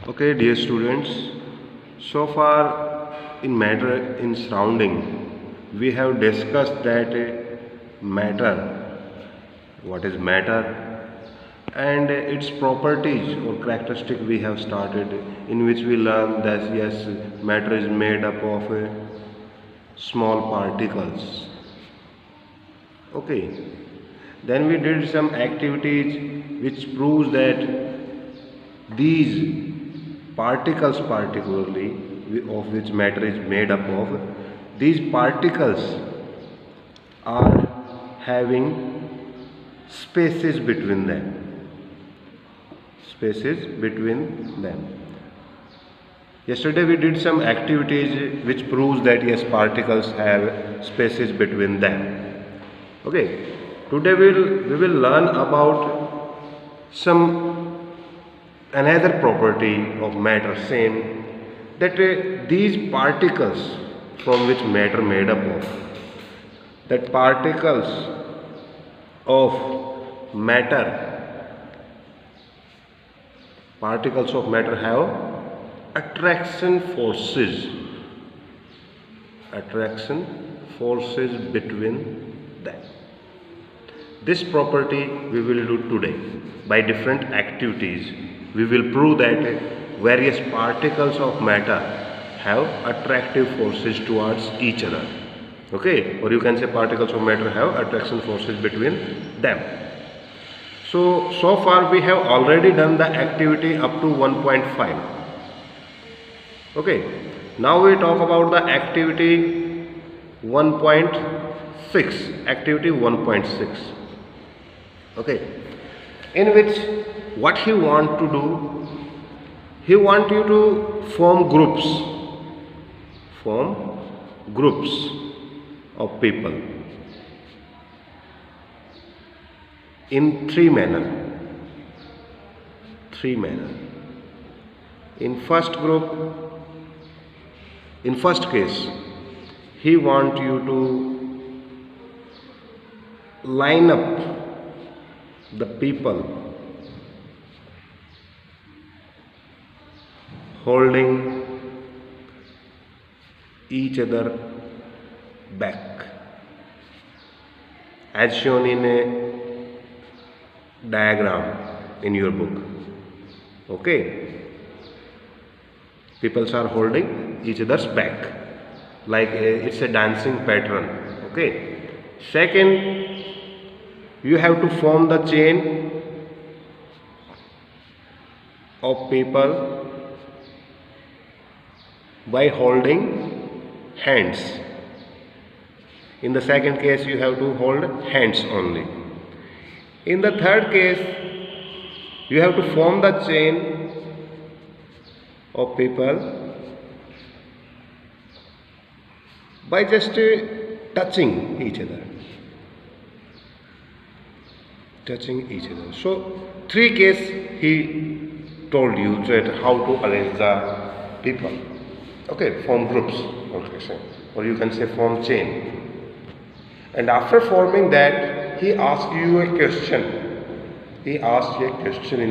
Okay, dear students, so far in matter in surrounding, we have discussed that matter, what is matter, and its properties or characteristic we have started, in which we learn that yes, matter is made up of small particles. Okay, then we did some activities which proves that these particles particularly of which matter is made up of, these particles are having spaces between them, yesterday we did some activities which proves that yes, particles have spaces between them. Okay, today we will learn about some another property of matter, same that these particles from which matter made up of, that particles of matter have attraction forces between them. This property we will do today by different activities. We will prove that various particles of matter have attractive forces towards each other. Okay, or you can say particles of matter have attraction forces between them. So far we have already done the activity up to 1.5. Okay, now we talk about the activity 1.6. Activity 1.6. Okay, in which what he want to do, he want you to form groups of people in three manner. In first case, he want you to line up the people holding each other back, as shown in a diagram in your book. Okay, people are holding each other's back like it's a dancing pattern. Okay, second, you have to form the chain of people by holding hands. In the second case, you have to hold hands only. In the third case, you have to form the chain of people by just touching each other. So, three cases he told you that how to arrange the people. Okay, form groups, or you can say form chain. And after forming that, he asked you a question. In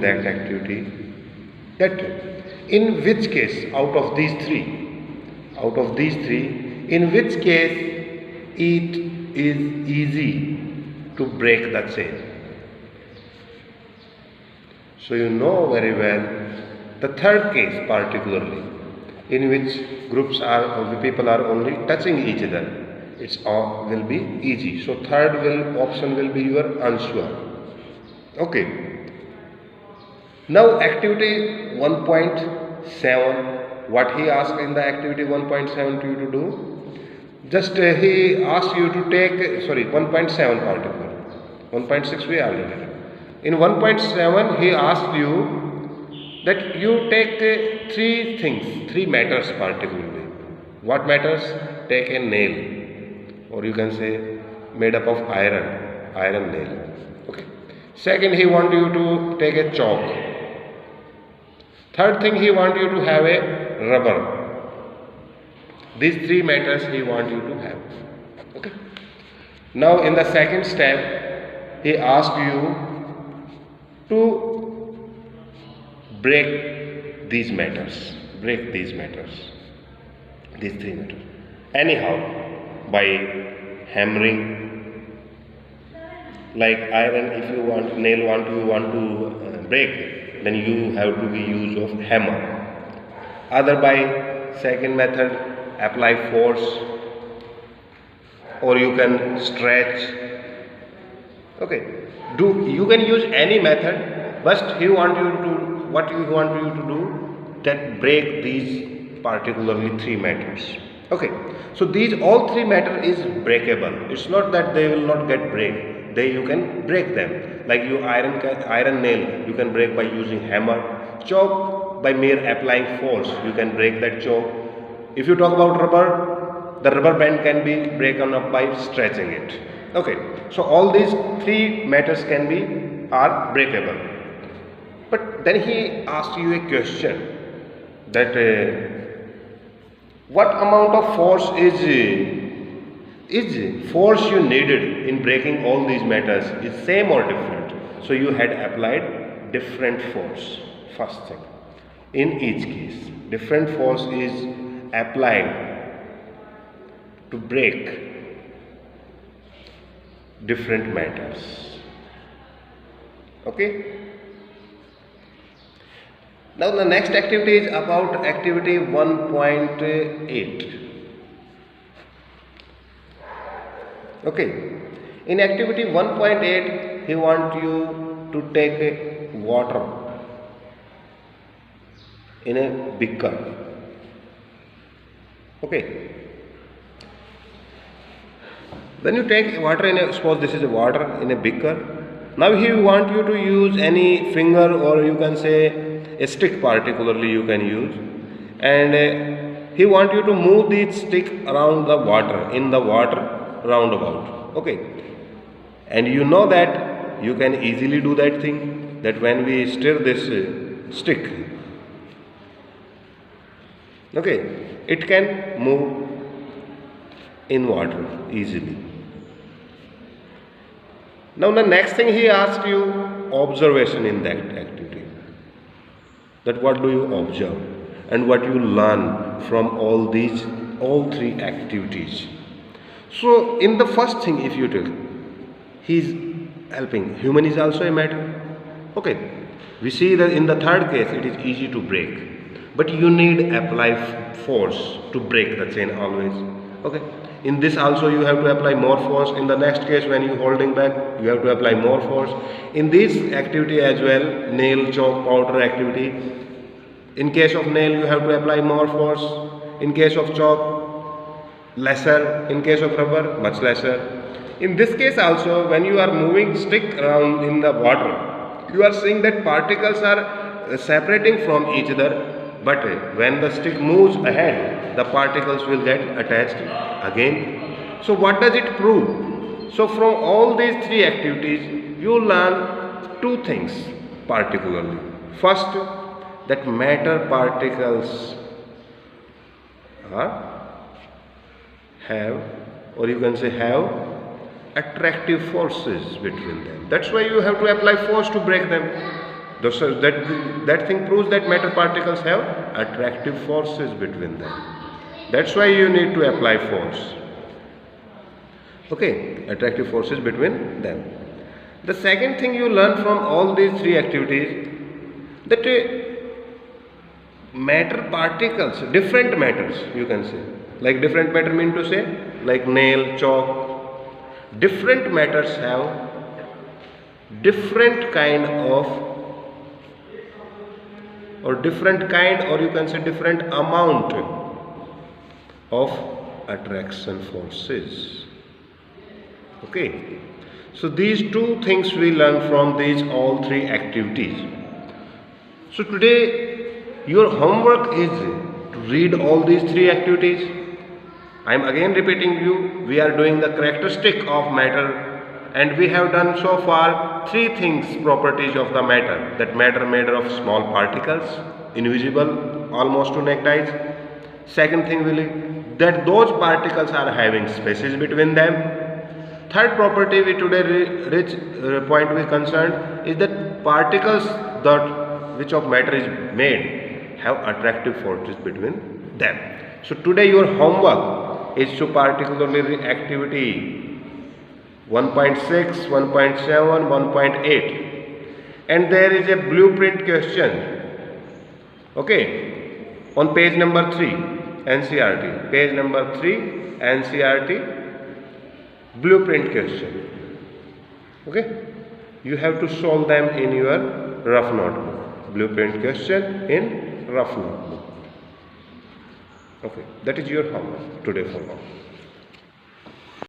that activity, that in which case out of these three, in which case it is easy to break the chain. So you know very well the third case particularly, in which groups the people are only touching each other, it's all will be easy. So third option will be your answer. Okay. Now activity 1.7, what he asked in the activity 1.7 to you to do, just he asked you to take 1.7 particular, 1.6 we already did. In 1.7 he asked you that you take three matters particularly. What matters? Take a nail, or you can say made up of iron nail. Okay. Second, he want you to take a chalk. Third thing, he want you to have a rubber. These three matters he want you to have. Okay. Now in the second step, he asked you to break these matters, break these matters, these three matters. Anyhow, by hammering, like iron, if you want nail want to break, then you have to be use of hammer. Other by second method, apply force, or you can stretch. Okay, you can use any method, but he want you to what you want you to do, that break these particularly three matters. Okay, so these all three matter is breakable. It's not that they will not get break. You can break them. Like you iron nail, you can break by using hammer. Chalk by mere applying force, you can break that chalk. If you talk about rubber, the rubber band can be broken up by stretching it. Okay, so all these three matters are breakable. But then he asked you a question that what amount of force is force you needed in breaking all these matters is same or different? So you had applied different force. First thing, in each case, different force is applied to break different matters. Okay. Now the next activity is about activity 1.8. Okay. In activity 1.8, he wants you to take water in a beaker. Okay. When you take water suppose this is a water in a beaker. Now he wants you to use any finger, or you can say a stick particularly you can use, and he wants you to move the stick around the water, in the water roundabout. Okay, and you know that you can easily do that thing, that when we stir this stick, okay, it can move in water easily. Now the next thing he asked you, observation in that activity, that what do you observe and what you learn from all three activities. So in the first thing, if you take, he is helping. Human is also a matter. Okay, we see that in the third case it is easy to break, but you need apply force to break the chain always. Okay, in this also you have to apply more force. In the next case, when you holding back, you have to apply more force. In this activity as well, nail, chalk, powder activity, in case of nail you have to apply more force. In case of chalk, lesser. In case of rubber, much lesser. In this case also, when you are moving stick around in the water, you are seeing that particles are separating from each other, but when the stick moves ahead, the particles will get attached again. So what does it prove? So from all these three activities, you learn two things particularly. First, that matter particles have, or you can say have, attractive forces between them. That's why you have to apply force to break them. That thing proves that matter particles have attractive forces between them. That's why you need to apply force. Okay, attractive forces between them. The second thing you learn from all these three activities, that matter particles, different matters, you can say, like different matter mean to say, like nail, chalk, different matters have different kind of, or you can say different amount of attraction forces. Okay, so these two things we learn from these all three activities. So today your homework is to read all these three activities. I am again repeating you, we are doing the characteristic of matter, and we have done so far three things, properties of the matter. That matter made of small particles, invisible almost to naked eyes. Second thing will be that those particles are having spaces between them. Third property we today point we concerned is that particles that which of matter is made have attractive forces between them. So today your homework is to particularly activity 1.6, 1.7, 1.8, and there is a blueprint question. Okay, on page number 3, NCERT, page number 3, NCERT, blueprint question. Okay, you have to solve them in your rough notebook. Blueprint question in rough notebook. Okay, that is your homework today for now.